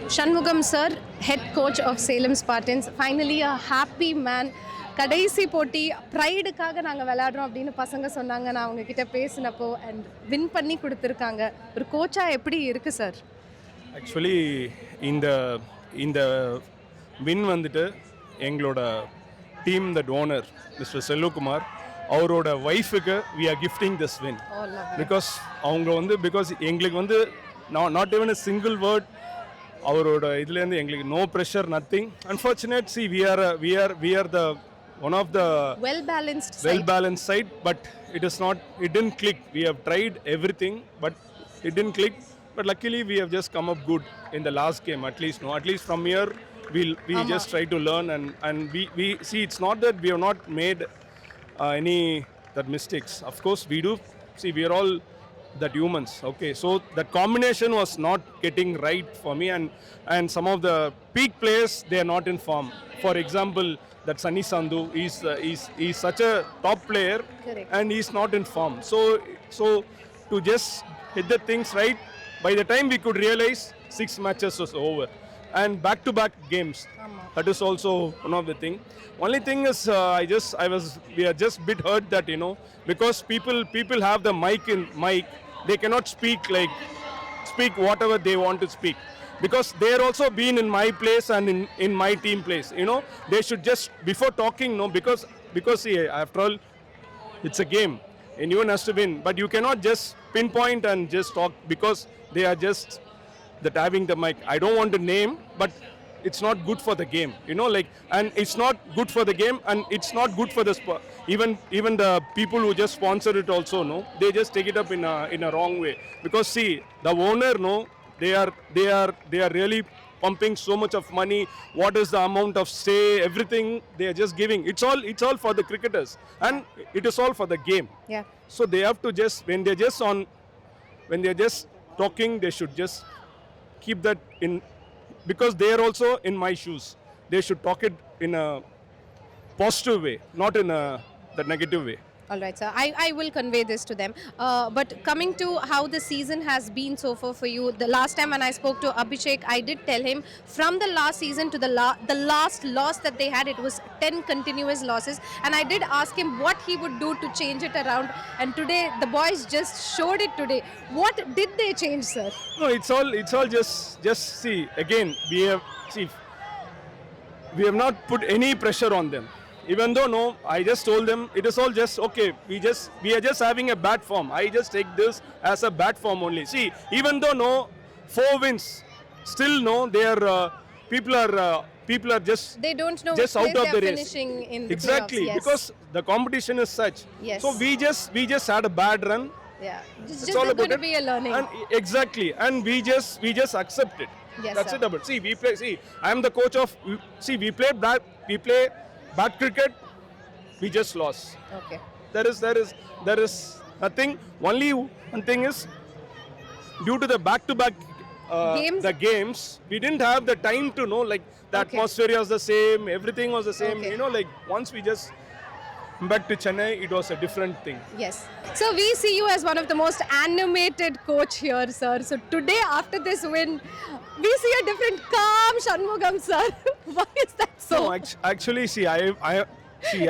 Shanmugam sir, head coach of Salem Spartans, finally a happy man. கடைசி போட்டி ப்ரைடுக்காக நாங்கள் விளையாடுறோம் அப்படின்னு பசங்க சொன்னாங்க. நான் அவங்க கிட்ட பேசினப்போ அண்ட் வின் பண்ணி கொடுத்துருக்காங்க. ஒரு கோச்சாக எப்படி இருக்குது சார்? ஆக்சுவலி இந்த இந்த வின் வந்துட்டு எங்களோட team the donor mister Selvakumar அவரோட ஒய்ஃபுக்கு we are gifting this win. Because அவங்க வந்து எங்களுக்கு வந்து not even a single word அவரோட இதுலேருந்து எங்களுக்கு நோ ப்ரெஷர் நத்திங். அன்ஃபார்ச்சுனேட் சி we are the one of the well balanced side, but it didn't click. We have tried everything but it didn't click, but luckily we have just come up good in the last game. At least from here we just try to learn and we see it's not that we have not made any that mistakes. Of course we do. See, we are all that humans. Okay, so that combination was not getting right for me, and some of the peak players, they are not in form. For example, that Sunny Sandhu is such a top player. Correct. And he's not in form. So to just hit the things right, by the time we could realize 6 matches was over and back-to-back games. That is also one of the thing. Only thing is we are just bit hurt that because people have the mic, they cannot speak whatever they want to speak. Because they are also been in my place and in my team place. They should just, before talking, because see, after all, it's a game. Anyone has to win. But you cannot just pinpoint and just talk because they are just that having the mic. I don't want to name, but it's not good for the game. And it's not good for the game, and it's not good for the sport. Even the people who just sponsor it also, they just take it up in a wrong way. Because see, the owner, they are really pumping so much of money. What is the amount of stay, everything they are just giving. It's all for the cricketers, and it is all for the game. Yeah. So they have to just, when they're just talking, they should just keep that in, because they are also in my shoes. They should talk it in a positive way, not in the negative way. All right, sir. I will convey this to them. But coming to how the season has been so far for you, the last time when I spoke to Abhishek, I did tell him from the last season to the last loss that they had, it was 10 continuous losses. And I did ask him what he would do to change it around. And today, the boys just showed it today. What did they change, sir? No, it's all just see, again, we have not put any pressure on them. Even though I just told them it is all just okay. We are just having a bad form. I just take this as a bad form only. See, even though 4 wins, still they are people are just They don't know just which out place of they the are race. finishing in the Exactly, playoffs. Yes. because the competition is such. Yes. So we just had a bad run. Yeah, It's just all going about to be a learning. And exactly, and we just accept it. Yes, That's sir. it about. See, we play. See, I am the coach of. See, we play bad cricket. We just lost. Okay. There is nothing. Only one thing is, due to the back-to-back Games? the games, we didn't have the time to know. Like the Okay. atmosphere was the same, everything was the same. Okay. Once we just come back to Chennai, it was a different thing. Yes. So we see you as one of the most animated coach here, sir. So today, after this win, we see a different calm Shanmugam, sir. Why is that so? No, actually, see,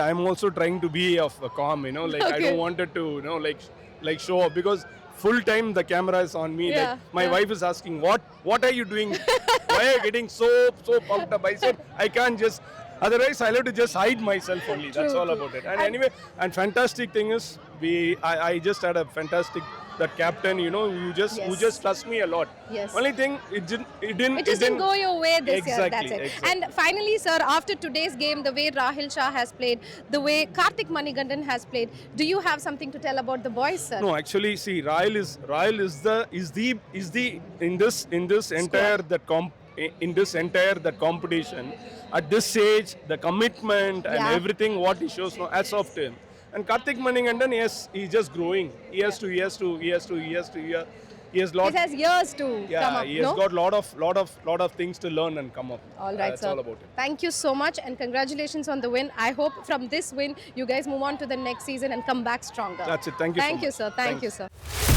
I'm also trying to be of a calm, I Okay. don't want it to, like show up, because full time the camera is on me. Yeah, Like my yeah. wife is asking, what are you doing? Why are you getting so pumped up? I said, I can't just, otherwise I'll have to just hide myself only. That's True, all true. about it. And anyway, and fantastic thing is, I just had a fantastic, that captain, who Yes. just trusts me a lot. Yes. Only thing, it It didn't go your way this year, Exactly, that's it. exactly. And finally, sir, after today's game, the way Rahil Shah has played, the way Karthik Manigandan has played, do you have something to tell about the boys, sir? No, actually, see, Rahil is the in this entire that competition, at this age, the commitment and Yeah. everything what he shows now, as of him. And Karthik Manigandan, yes, he's just growing. He has lot. It has years to come up, he has no? got lot of things to learn and come up. All right, That's sir. all about it. Thank you so much and congratulations on the win. I hope from this win, you guys move on to the next season and come back stronger. That's it. Thank you so Thank you, much. sir. Thank you, Thanks. sir.